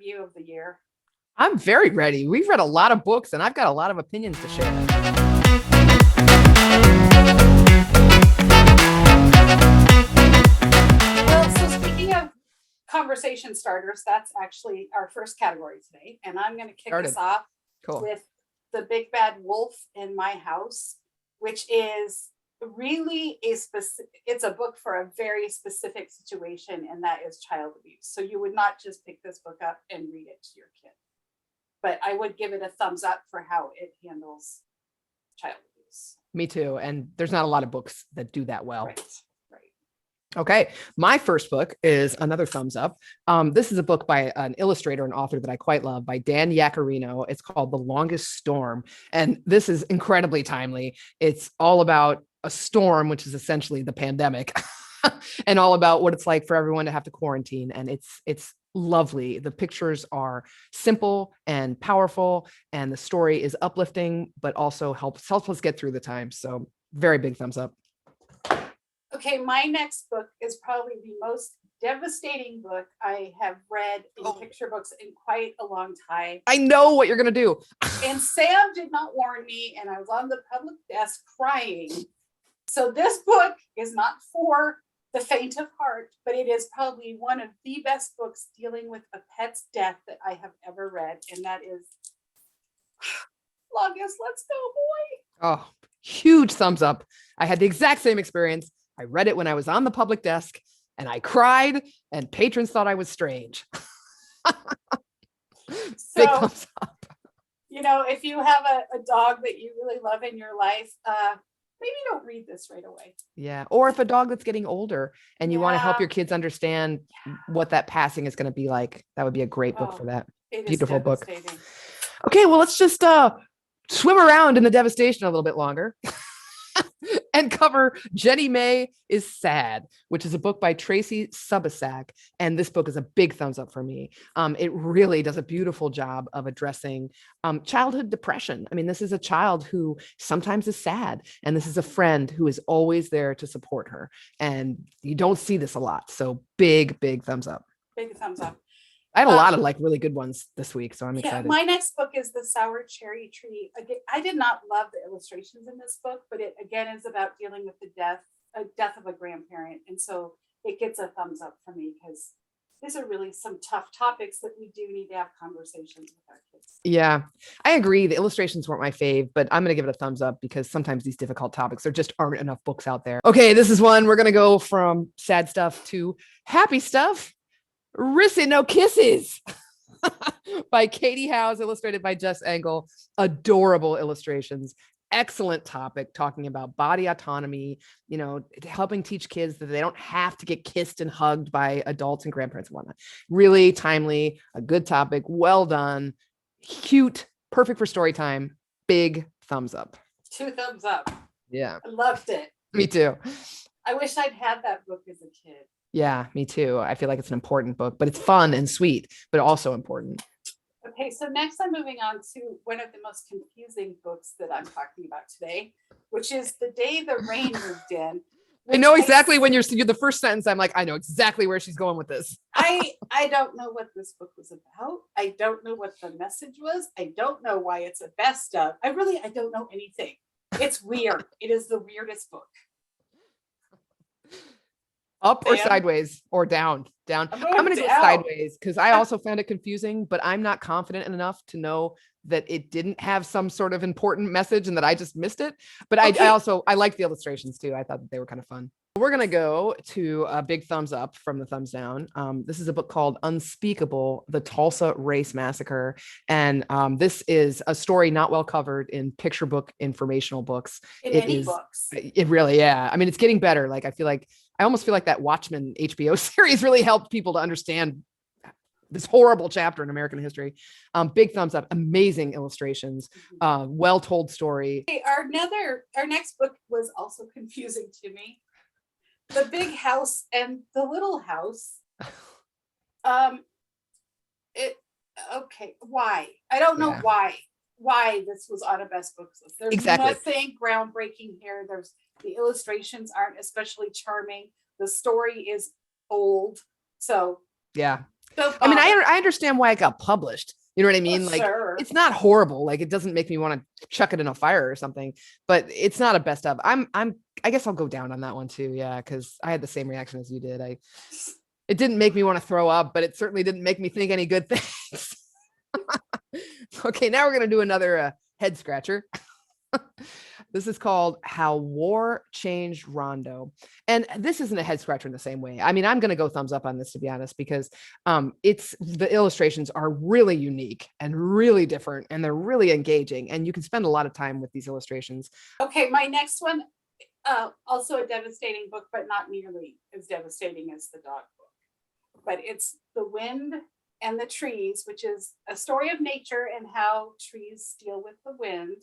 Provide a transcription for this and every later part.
review of the year? I'm very ready. We've read a lot of books and I've got a lot of opinions to share. Well, so speaking of conversation starters, that's actually our first category today. And I'm going to kick us off with The Big Bad Wolf in My House, which is really it's a book for a very specific situation, and that is child abuse. So you would not just pick this book up and read it to your kid. But I would give it a thumbs up for how it handles child abuse. Me too. And there's not a lot of books that do that well. Right. Okay. My first book is another thumbs up. This is a book by an illustrator and author that I quite love, by Dan Yaccarino. It's called The Longest Storm. And this is incredibly timely. It's all about a storm, which is essentially the pandemic, and all about what it's like for everyone to have to quarantine. And it's lovely. The pictures are simple and powerful, and the story is uplifting, but also helps us get through the time. So very big thumbs up. Okay, my next book is probably the most devastating book I have read in picture books in quite a long time. I know what you're going to do. And Sam did not warn me, and I was on the public desk crying. So this book is not for the faint of heart, but it is probably one of the best books dealing with a pet's death that I have ever read. And that is Longest Let's Go Boy. Oh, huge thumbs up. I had the exact same experience. I read it when I was on the public desk and I cried, and patrons thought I was strange. Big thumbs up. You know, if you have a dog that you really love in your life, maybe don't read this right away. Yeah. Or if a dog that's getting older and you want to help your kids understand what that passing is going to be like, that would be a great book for that. Beautiful book. Okay. Well, let's just swim around in the devastation a little bit longer and cover Jenny May is Sad, which is a book by Tracy Subisac. And this book is a big thumbs up for me. It really does a beautiful job of addressing childhood depression. I mean, this is a child who sometimes is sad, and this is a friend who is always there to support her. And you don't see this a lot. So big thumbs up. Big thumbs up. I had a lot of really good ones this week, so I'm excited. My next book is The Sour Cherry Tree. Again, I did not love the illustrations in this book, but it again is about dealing with the death of a grandparent, and so it gets a thumbs up for me because these are really some tough topics that we do need to have conversations with our kids. Yeah, I agree. The illustrations weren't my fave, but I'm going to give it a thumbs up because sometimes these difficult topics, there just aren't enough books out there. Okay, this is one we're going to go from sad stuff to happy stuff. Rissin' No Kisses by Katie Howes, illustrated by Jess Engel. Adorable illustrations. Excellent topic, talking about body autonomy, you know, helping teach kids that they don't have to get kissed and hugged by adults and grandparents and whatnot. Really timely, a good topic, well done, cute, perfect for story time. Big thumbs up. 2 thumbs up. Yeah. I loved it. Me too. I wish I'd had that book as a kid. Yeah, me too. I feel like it's an important book, but it's fun and sweet, but also important. Okay, so next I'm moving on to one of the most confusing books that I'm talking about today, which is The Day the Rain Moved In. I know exactly when you're the first sentence, I'm like, I know exactly where she's going with this. I don't know what this book was about. I don't know what the message was. I don't know why it's a best of. I don't know anything. It's weird. It is the weirdest book. Up or sideways or down? I'm going to go sideways because I also found it confusing, but I'm not confident enough to know that it didn't have some sort of important message and that I just missed it. But okay. I like the illustrations too. I thought that they were kind of fun. We're going to go to a big thumbs up from the thumbs down. This is a book called Unspeakable, The Tulsa Race Massacre. And this is a story not well covered in picture book informational books. Books. It really, yeah. I mean, it's getting better. I almost feel like that Watchmen HBO series really helped people to understand this horrible chapter in American history. Big thumbs up, amazing illustrations, well-told story. Okay, our next book was also confusing to me. The Big House and the Little House. Why? I don't know why this was on a best books list. There's nothing groundbreaking here. The illustrations aren't especially charming. The story is old. So yeah. I mean, I understand why it got published. You know what I mean? Like, it's not horrible. Like, it doesn't make me want to chuck it in a fire or something, but it's not a best of. I guess I'll go down on that one too. Yeah. Cause I had the same reaction as you did. It didn't make me want to throw up, but it certainly didn't make me think any good things. Okay. Now we're going to do another head scratcher. This is called How War Changed Rondo. And this isn't a head scratcher in the same way. I mean, I'm going to go thumbs up on this, to be honest, because the illustrations are really unique and really different, and they're really engaging, and you can spend a lot of time with these illustrations. Okay, my next one, also a devastating book, but not nearly as devastating as the dog book. But it's The Wind and the Trees, which is a story of nature and how trees deal with the wind.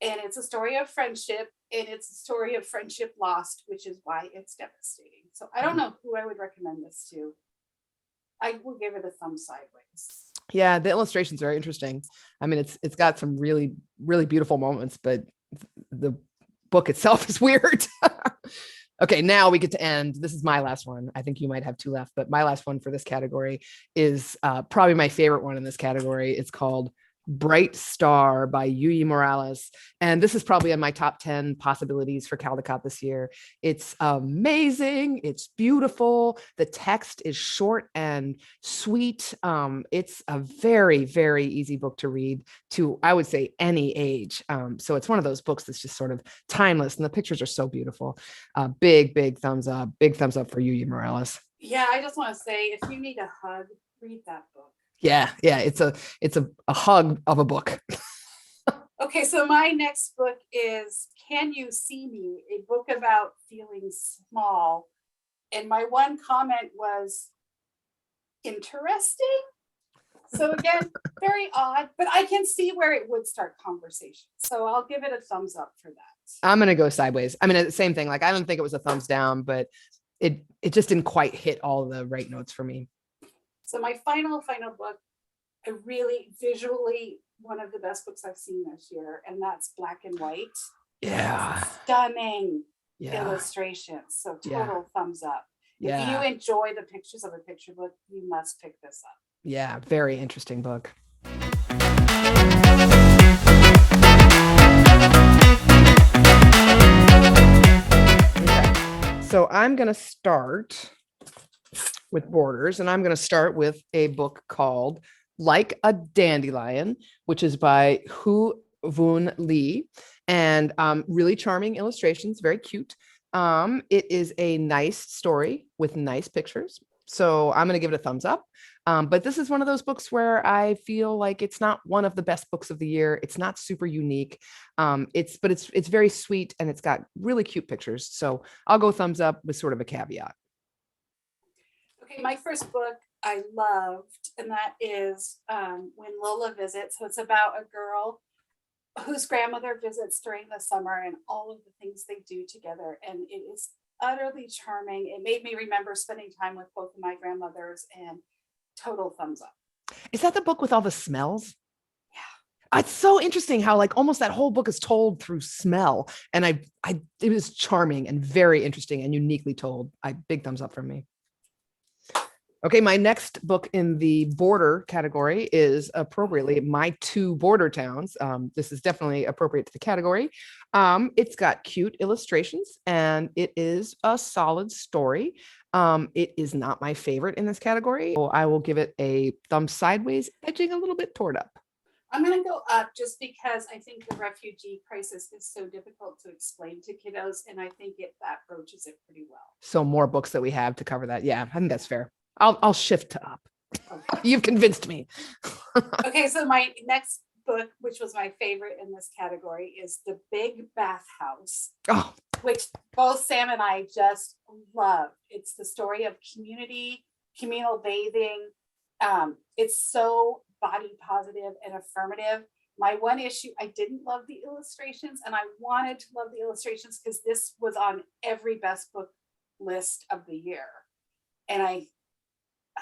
And it's a story of friendship, and it's a story of friendship lost, which is why it's devastating. So I don't know who I would recommend this to. I will give it a thumb sideways. Yeah, the illustrations are interesting. I mean, it's got some really, really beautiful moments, but the book itself is weird. Okay, now we get to end. This is my last one. I think you might have two left, but my last one for this category is probably my favorite one in this category. It's called Bright Star by Yuyi Morales. And this is probably in my top 10 possibilities for Caldecott this year. It's amazing. It's beautiful. The text is short and sweet. It's a very, very easy book to read to, I would say, any age. So it's one of those books that's just sort of timeless, and the pictures are so beautiful. Big thumbs up. Big thumbs up for Yuyi Morales. Yeah, I just want to say, if you need a hug, read that book. Yeah. It's a hug of a book. Okay, so my next book is Can You See Me? A book about feeling small. And my one comment was interesting. So again, very odd, but I can see where it would start conversation. So I'll give it a thumbs up for that. I'm going to go sideways. I mean, the same thing. Like, I don't think it was a thumbs down, but it just didn't quite hit all the right notes for me. So my final book, I really visually one of the best books I've seen this year, and that's Black and White. Yeah. Stunning illustrations. So total thumbs up. If you enjoy the pictures of a picture book, you must pick this up. Yeah, very interesting book. Okay. So I'm going to start with Borders, and I'm going to start with a book called Like a Dandelion, which is by Hu Voon Lee, and really charming illustrations, very cute. It is a nice story with nice pictures, so I'm going to give it a thumbs up. But this is one of those books where I feel like it's not one of the best books of the year. It's not super unique. It's very sweet, and it's got really cute pictures. So I'll go thumbs up with sort of a caveat. Okay, my first book I loved, and that is When Lola Visits. So it's about a girl whose grandmother visits during the summer and all of the things they do together. And it is utterly charming. It made me remember spending time with both of my grandmothers, and total thumbs up. Is that the book with all the smells? Yeah. It's so interesting how like almost that whole book is told through smell. And it was charming and very interesting and uniquely told. Big thumbs up from me. Okay, my next book in the border category is appropriately My Two Border Towns. This is definitely appropriate to the category. It's got cute illustrations, and it is a solid story. It is not my favorite in this category, so I will give it a thumb sideways, edging a little bit toward up. I'm going to go up just because I think the refugee crisis is so difficult to explain to kiddos, and I think that broaches it pretty well. So more books that we have to cover that. Yeah, I think that's fair. I'll shift to up. Okay. You've convinced me. Okay, so my next book, which was my favorite in this category, is The Big Bathhouse, which both Sam and I just love. It's the story of communal bathing. It's so body positive and affirmative. My one issue, I didn't love the illustrations, and I wanted to love the illustrations because this was on every best book list of the year. And I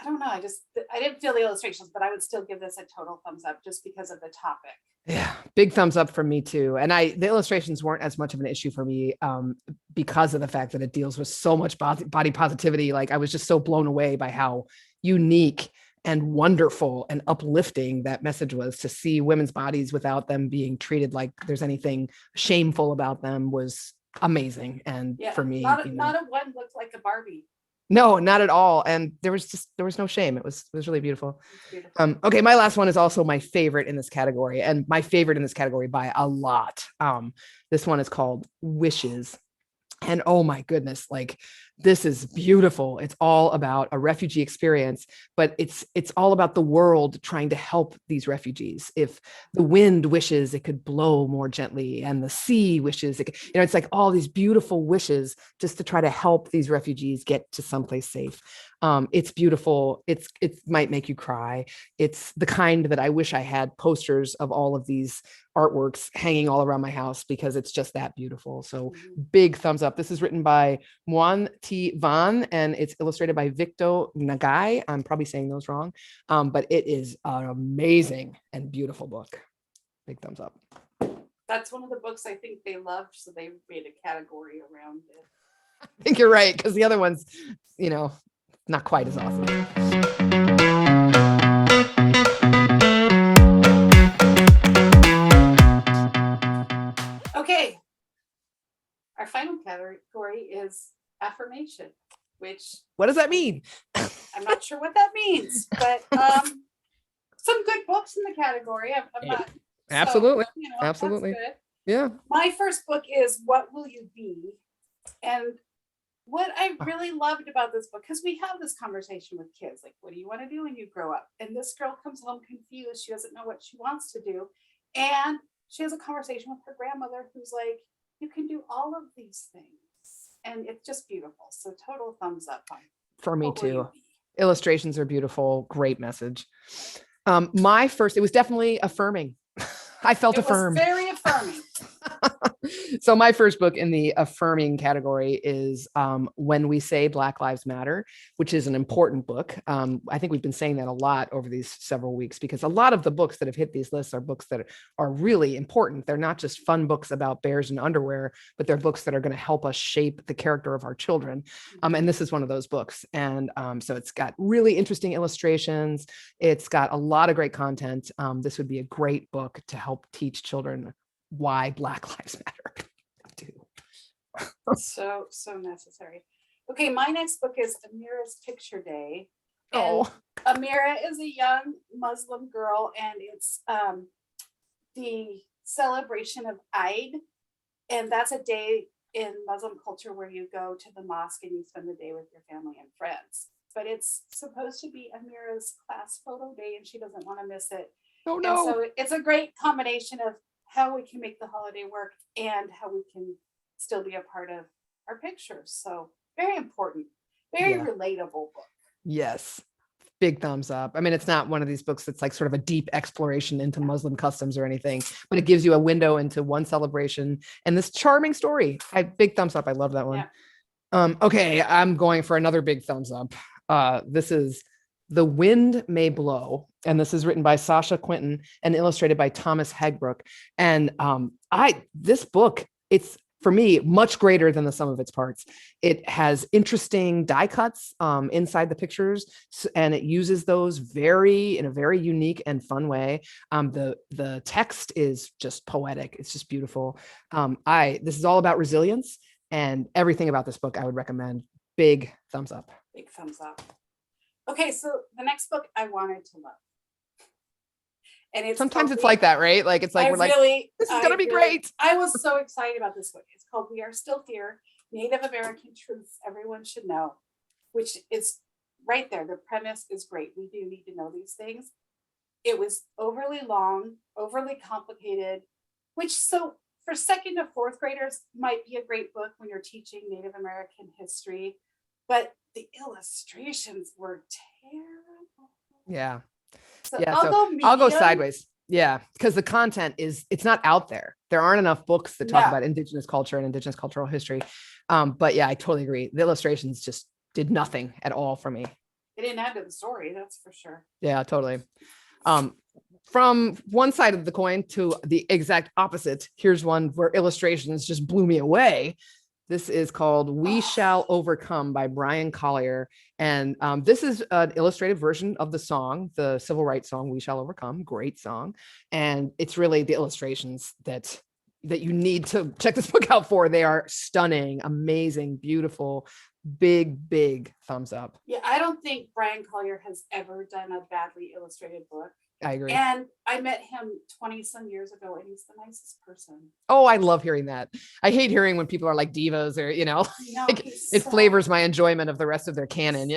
don't know. I didn't feel the illustrations, but I would still give this a total thumbs up just because of the topic. Yeah, big thumbs up from me too. And the illustrations weren't as much of an issue for me because of the fact that it deals with so much body positivity. Like, I was just so blown away by how unique and wonderful and uplifting that message was. To see women's bodies without them being treated like there's anything shameful about them was amazing. And for me, not a one looked like a Barbie. No, not at all. And there was no shame. It was really beautiful. Okay, my last one is also my favorite in this category, and my favorite in this category by a lot. This one is called Wishes. And oh my goodness, like, this is beautiful. It's all about a refugee experience, but it's all about the world trying to help these refugees. If the wind wishes it could blow more gently, and the sea wishes it could, it's like all these beautiful wishes just to try to help these refugees get to someplace safe. It's beautiful. It might make you cry. It's the kind that I wish I had posters of all of these artworks hanging all around my house, because it's just that beautiful. So big thumbs up. This is written by Muan T. Van, and it's illustrated by Victor Nagai. I'm probably saying those wrong, but it is an amazing and beautiful book. Big thumbs up. That's one of the books I think they loved, so they made a category around it. I think you're right, because the other ones, not quite as awesome. Okay. Our final category is affirmation, which... What does that mean? I'm not sure what that means, but some good books in the category. I'm not... Absolutely. So, absolutely. That's good. Yeah. My first book is What Will You Be? And what I really loved about this book, because we have this conversation with kids, like, what do you want to do when you grow up? And this girl comes home confused. She doesn't know what she wants to do. And she has a conversation with her grandmother, who's like, you can do all of these things. And it's just beautiful. So total thumbs up. For me too. Illustrations are beautiful. Great message. It was definitely affirming. I felt affirmed. It was very affirming. So my first book in the affirming category is When We Say Black Lives Matter, which is an important book. I think we've been saying that a lot over these several weeks, because a lot of the books that have hit these lists are books that are really important. They're not just fun books about bears and underwear, but they're books that are going to help us shape the character of our children. And this is one of those books. And so it's got really interesting illustrations. It's got a lot of great content. This would be a great book to help teach children why Black Lives Matter. So necessary. Okay, my next book is Amira's Picture Day. Oh, Amira is a young Muslim girl, and it's the celebration of Eid, and that's a day in Muslim culture where you go to the mosque and you spend the day with your family and friends. But it's supposed to be Amira's class photo day, and she doesn't want to miss it. Oh no! And so it's a great combination of how we can make the holiday work and how we can still be a part of our pictures. So very important, very relatable book. Yes. Big thumbs up. I mean, it's not one of these books that's like sort of a deep exploration into Muslim customs or anything, but it gives you a window into one celebration and this charming story. Big thumbs up. I love that one. Yeah. Okay. I'm going for another big thumbs up. This is The Wind May Blow. And this is written by Sasha Quinton and illustrated by Thomas Hagbrook. And this book, it's, for me, much greater than the sum of its parts. It has interesting die cuts inside the pictures, and it uses those in a very unique and fun way. The text is just poetic. It's just beautiful. This is all about resilience, and everything about this book I would recommend. Big thumbs up. Big thumbs up. Okay, so the next book I wanted to love. And sometimes it's like that, right? Like, it's like, this is going to be great. I was so excited about this book. It's called We Are Still Here, Native American Truths Everyone Should Know, which is right there. The premise is great. We do need to know these things. It was overly long, overly complicated, which so for second to fourth graders might be a great book when you're teaching Native American history, but the illustrations were terrible. Yeah. So I'll go sideways. Yeah, because the content it's not out there. There aren't enough books that talk about Indigenous culture and Indigenous cultural history. But yeah, I totally agree. The illustrations just did nothing at all for me. It didn't add to the story, that's for sure. Yeah, totally. From one side of the coin to the exact opposite, here's one where illustrations just blew me away. This is called We Shall Overcome by Brian Collier. And this is an illustrated version of the song, the civil rights song, We Shall Overcome. Great song. And it's really the illustrations that you need to check this book out for. They are stunning, amazing, beautiful, big thumbs up. Yeah, I don't think Brian Collier has ever done a badly illustrated book. I agree. And I met him 20 some years ago, and he's the nicest person. Oh, I love hearing that. I hate hearing when people are like divas or, No, like, it flavors my enjoyment of the rest of their canon.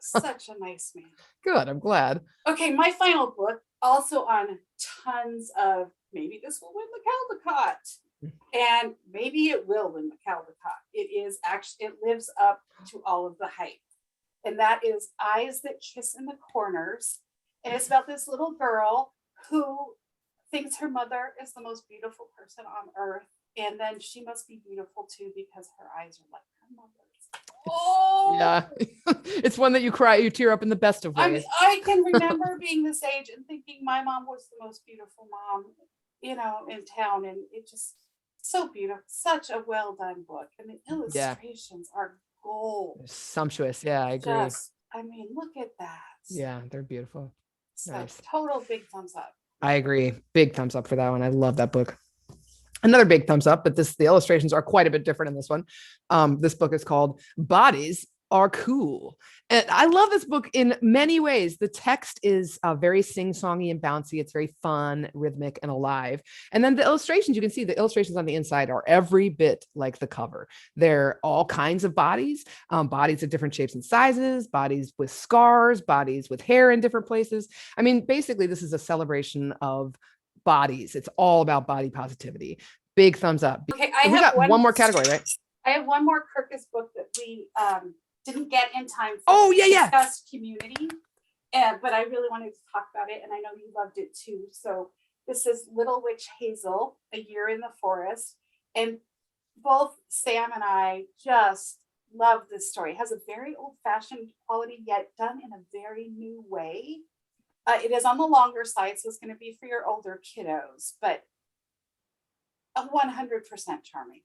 Such a nice man. Good. I'm glad. Okay. My final book, also on tons of, maybe this will win the Caldecott, and maybe it will win the Caldecott. It lives up to all of the hype. And that is Eyes That Kiss in the Corners. And it's about this little girl who thinks her mother is the most beautiful person on earth. And then she must be beautiful too, because her eyes are like her mother's. Oh, yeah. It's one that you tear up in the best of ways. I can remember being this age and thinking my mom was the most beautiful mom, in town. And it just so beautiful. Such a well done book. And the illustrations are gold. Sumptuous. Yeah, I agree. Look at that. Yeah, they're beautiful. So nice. Total big thumbs up. I agree. Big thumbs up for that one. I love that book. Another big thumbs up, but the illustrations are quite a bit different in this one. This book is called Bodies Are Cool. And I love this book in many ways. The text is very sing-songy and bouncy. It's very fun, rhythmic, and alive. And then the illustrations, you can see the illustrations on the inside are every bit like the cover. They're all kinds of bodies, bodies of different shapes and sizes, bodies with scars, bodies with hair in different places. Basically, this is a celebration of bodies. It's all about body positivity. Big thumbs up. Okay, we got one more category, right? I have one more Kirkus book that we didn't get in time for discuss community, but I really wanted to talk about it, and I know you loved it too. So this is Little Witch Hazel, A Year in the Forest, and both Sam and I just love this story. It has a very old-fashioned quality, yet done in a very new way. It is on the longer side, so it's going to be for your older kiddos, but 100% charming.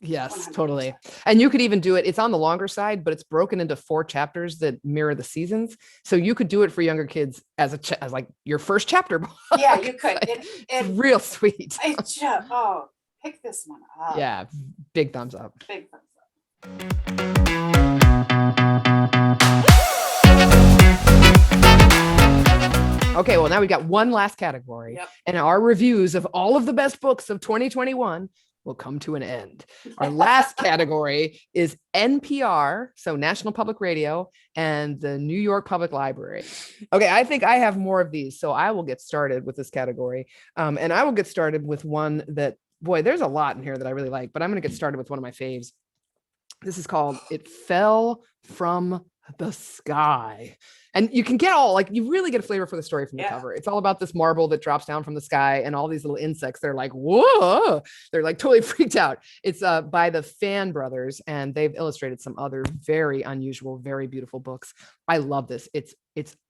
Yes, 100%. Totally. And you could even do it. It's on the longer side, but it's broken into 4 chapters that mirror the seasons. So you could do it for younger kids as like your first chapter book. Yeah, you could. It's real sweet. Pick this one up. Yeah, big thumbs up. Big thumbs up. Okay, well, now we've got one last category, and our reviews of all of the best books of 2021 will come to an end. Our last category is NPR, so National Public Radio, and the New York Public Library. Okay, I think I have more of these, so I will get started with this category. And I will get started with one that, boy, there's a lot in here that I really like, but I'm going to get started with one of my faves. This is called It Fell from the Sky. And you can get you really get a flavor for the story from the cover. It's all about this marble that drops down from the sky and all these little insects. They're like, whoa, they're like totally freaked out. It's by the Fan brothers, and they've illustrated some other very unusual, very beautiful books. I love this. It's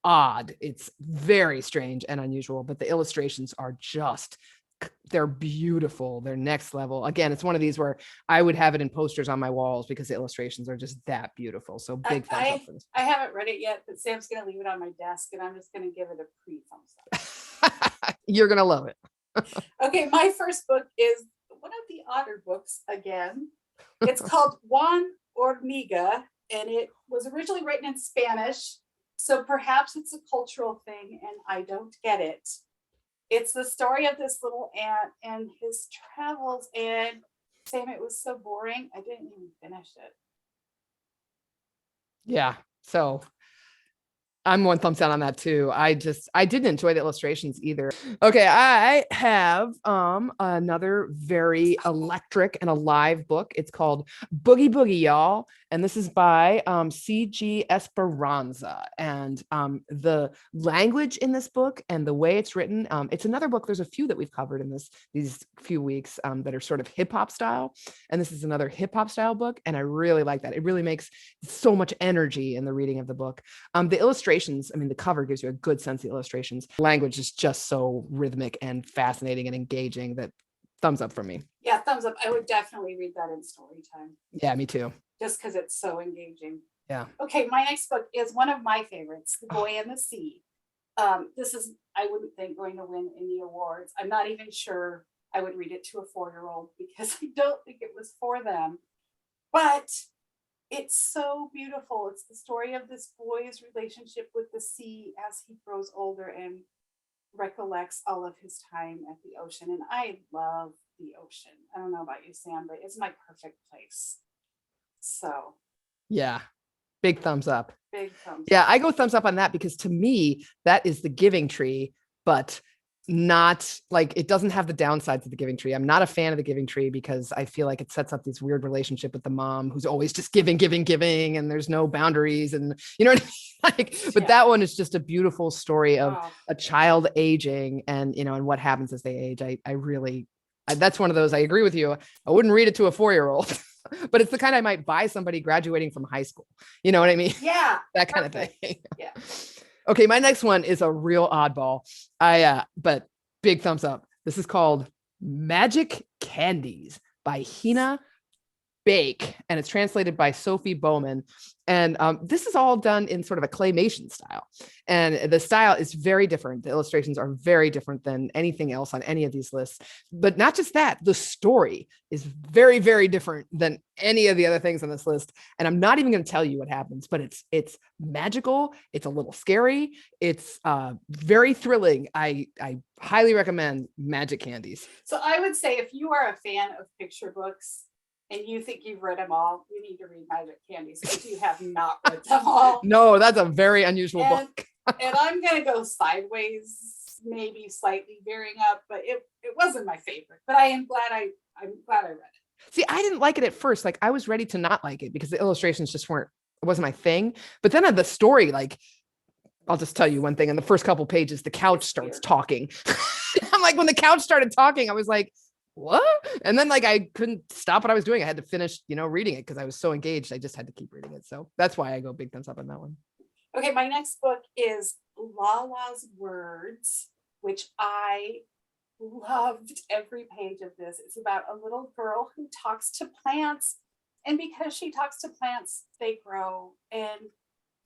odd. It's very strange and unusual, but the illustrations are they're beautiful. They're next level. Again, it's one of these where I would have it in posters on my walls because the illustrations are just that beautiful. So big thumbs up for this. I haven't read it yet, but Sam's going to leave it on my desk, and I'm just going to give it a pre-thumbs up. You're going to love it. Okay, my first book is one of the odder books again. It's called Juan Hormiga, and it was originally written in Spanish. So perhaps it's a cultural thing, and I don't get it. It's the story of this little ant and his travels, and Sam, it was so boring. I didn't even finish it. Yeah. So I'm one thumbs down on that too. I didn't enjoy the illustrations either. Okay, I have another very electric and alive book. It's called Boogie Boogie, y'all. And this is by C.G. Esperanza. And the language in this book and the way it's written, it's another book. There's a few that we've covered in these few weeks that are sort of hip hop style. And this is another hip hop style book. And I really like that. It really makes so much energy in the reading of the book. The illustrations, the cover gives you a good sense of the illustrations. Language is just so rhythmic and fascinating and engaging that thumbs up from me. Yeah, thumbs up. I would definitely read that in story time. Yeah, me too. Just because it's so engaging. Yeah. Okay, my next book is one of my favorites, The Boy and the Sea. This is, I wouldn't think, going to win any awards. I'm not even sure I would read it to a 4-year-old because I don't think it was for them. But it's so beautiful. It's the story of this boy's relationship with the sea as he grows older and recollects all of his time at the ocean. And I love the ocean. I don't know about you, Sam, but it's my perfect place. So yeah, big thumbs up. Big thumbs yeah up. I go thumbs up on that because to me that is the Giving Tree, but not like, it doesn't have the downsides of the Giving Tree. I'm not a fan of the Giving Tree because I feel like it sets up this weird relationship with the mom who's always just giving, and there's no boundaries, and you know what I mean? Like, but that one is just a beautiful story of a child aging and, you know, and what happens as they age. I really, that's one of those, I agree with you. I wouldn't read it to a 4-year-old, but it's the kind I might buy somebody graduating from high school. You know what I mean? Yeah. That kind of thing. Yeah. Okay, my next one is a real oddball. But big thumbs up. This is called Magic Candies by Hina Bake, and it's translated by Sophie Bowman. And this is all done in sort of a claymation style. And the style is very different. The illustrations are very different than anything else on any of these lists. But not just that, the story is very, very different than any of the other things on this list. And I'm not even going to tell you what happens, but it's magical. It's a little scary. It's very thrilling. I highly recommend Magic Candies. So I would say if you are a fan of picture books, and you think you've read them all, you need to read Magic Candies because you have not read them all. No, that's a very unusual book. And I'm going to go sideways, maybe slightly veering up, but it wasn't my favorite. But I'm glad I read it. See, I didn't like it at first. Like, I was ready to not like it because the illustrations just it wasn't my thing. But then on the story, like, I'll just tell you one thing. In the first couple pages, the couch starts talking. I'm like, when the couch started talking, I was like, what? And then like I couldn't stop what I was doing. I had to finish, reading it because I was so engaged. I just had to keep reading it. So that's why I go big thumbs up on that one. Okay, my next book is Lala's Words, which I loved every page of this. It's about a little girl who talks to plants, and because she talks to plants, they grow. And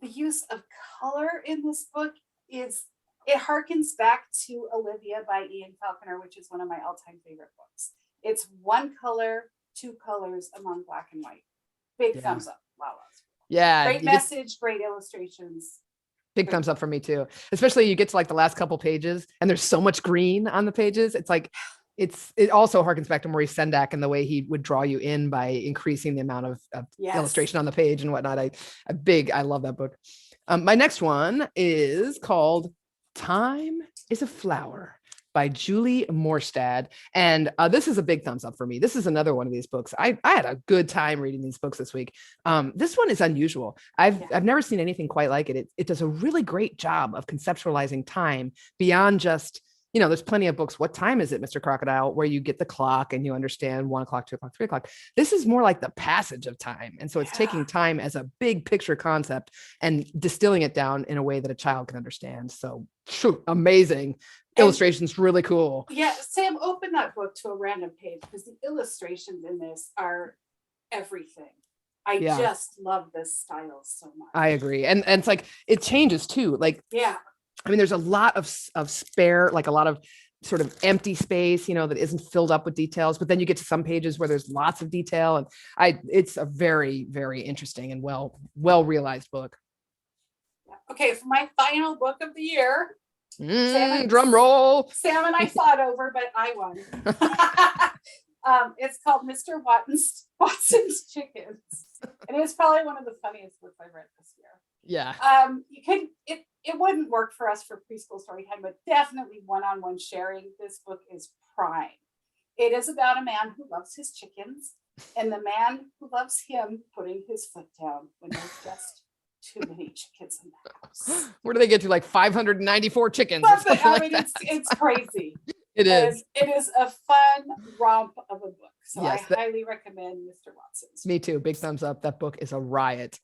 the use of color in this book it harkens back to Olivia by Ian Falconer, which is one of my all-time favorite books. It's one color, two colors among black and white. Big thumbs up, Lala's. Yeah. Great message, great illustrations. Big thumbs up for me too. Especially you get to like the last couple pages and there's so much green on the pages. It's like, it also harkens back to Maurice Sendak and the way he would draw you in by increasing the amount of illustration on the page and whatnot. I love that book. My next one is called Time is a Flower by Julie Morstad. And this is a big thumbs up for me. This is another one of these books. I had a good time reading these books this week. This one is unusual. I've never seen anything quite like it. It does a really great job of conceptualizing time beyond just, there's plenty of books. What time is it, Mr. Crocodile? Where you get the clock and you understand 1 o'clock, 2 o'clock, 3 o'clock. This is more like the passage of time. And so it's taking time as a big picture concept and distilling it down in a way that a child can understand. So amazing. Illustrations, really cool. Yeah, Sam, open that book to a random page because the illustrations in this are everything. I just love this style so much. I agree. And it's like, it changes too. Like, I mean, there's a lot of spare, like a lot of sort of empty space, that isn't filled up with details. But then you get to some pages where there's lots of detail, and it's a very, very interesting and well realized book. Okay, for my final book of the year, drum roll. Sam and I fought over, but I won. It's called Mr. Watson's Chickens, and it's probably one of the funniest books I've read this year. Yeah. It wouldn't work for us for preschool story time, but definitely one-on-one sharing. This book is prime. It is about a man who loves his chickens and the man who loves him putting his foot down when there's just too many chickens in the house. Where do they get to? Like 594 chickens. It's crazy. It is. It is a fun romp of a book. So I highly recommend Mr. Watson's. Me too. Big thumbs up. That book is a riot.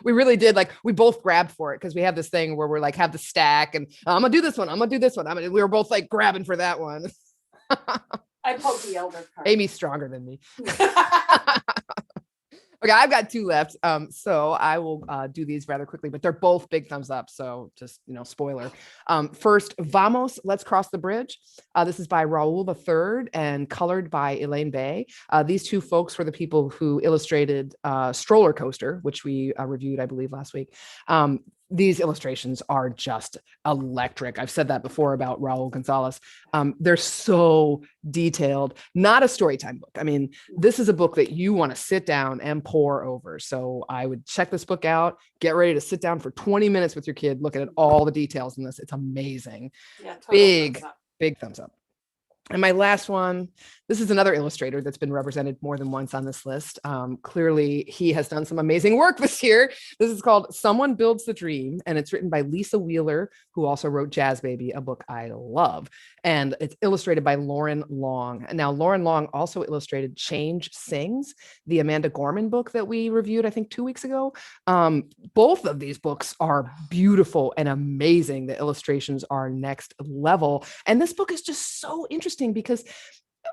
We really did. Like, we both grabbed for it because we have this thing where we're like, have the stack and I'm going to do this one. I'm going to do this one. We were both like grabbing for that one. I pulled the elder card. Aimee's stronger than me. Okay, I've got 2 left. So I will do these rather quickly, but they're both big thumbs up. So just, spoiler. First, Vamos, Let's Cross the Bridge. This is by Raoul III and colored by Elaine Bay. These 2 folks were the people who illustrated Stroller Coaster, which we reviewed, I believe, last week. These illustrations are just electric. I've said that before about Raul Gonzalez. They're so detailed, not a storytime book. I mean, this is a book that you want to sit down and pore over. So I would check this book out, get ready to sit down for 20 minutes with your kid, looking at all the details in this. It's amazing. Yeah, totally big thumbs up. And my last one, this is another illustrator that's been represented more than once on this list. Clearly, he has done some amazing work this year. This is called Someone Builds the Dream, and it's written by Lisa Wheeler, who also wrote Jazz Baby, a book I love. And it's illustrated by Lauren Long. And now Lauren Long also illustrated Change Sings, the Amanda Gorman book that we reviewed, I think 2 weeks ago. Both of these books are beautiful and amazing. The illustrations are next level. And this book is just so interesting because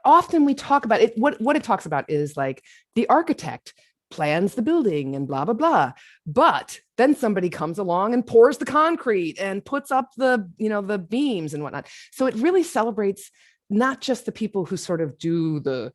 often we talk about it. What it talks about is like the architect plans the building and blah, blah, blah. But then somebody comes along and pours the concrete and puts up the beams and whatnot. So it really celebrates not just the people who sort of do the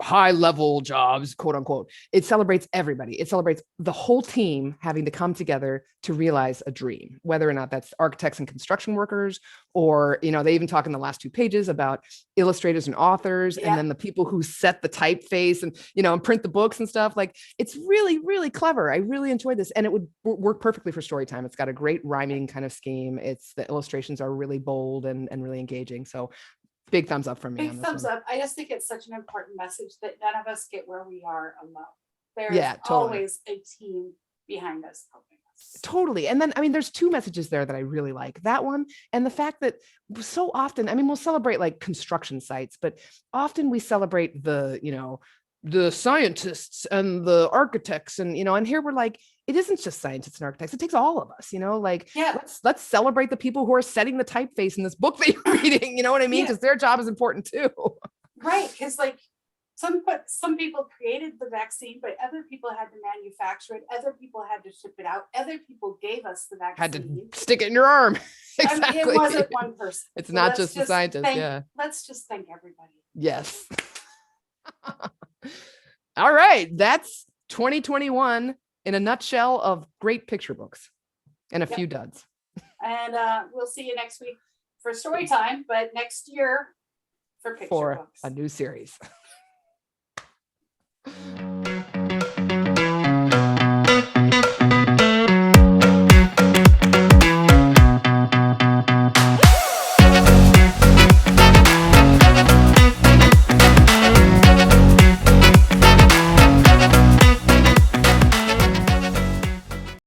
high level jobs, quote unquote. It celebrates everybody. It celebrates the whole team having to come together to realize a dream, whether or not that's architects and construction workers, or, they even talk in the last 2 pages about illustrators and authors, and then the people who set the typeface and, and print the books and stuff. Like, it's really, really clever. I really enjoyed this, and it would work perfectly for story time. It's got a great rhyming kind of scheme. The illustrations are really bold and really engaging. So big thumbs up from me. Big thumbs up. I just think it's such an important message that none of us get where we are alone. There is always a team behind us helping us. Totally. And then, there's 2 messages there that I really like. That one, and the fact that so often, we'll celebrate like construction sites, but often we celebrate the scientists and the architects and here we're like, it isn't just scientists and architects. It takes all of us, let's celebrate the people who are setting the typeface in this book that you're reading, you know what I mean? Because their job is important too. Right. Because like some people created the vaccine, but other people had to manufacture it. Other people had to ship it out. Other people gave us the vaccine. Had to stick it in your arm. Exactly. It wasn't one person. It's not just the scientist. Let's just thank everybody. Yes. All right. That's 2021 in a nutshell of great picture books and a few duds. And we'll see you next week for story time, but next year for picture books. A new series.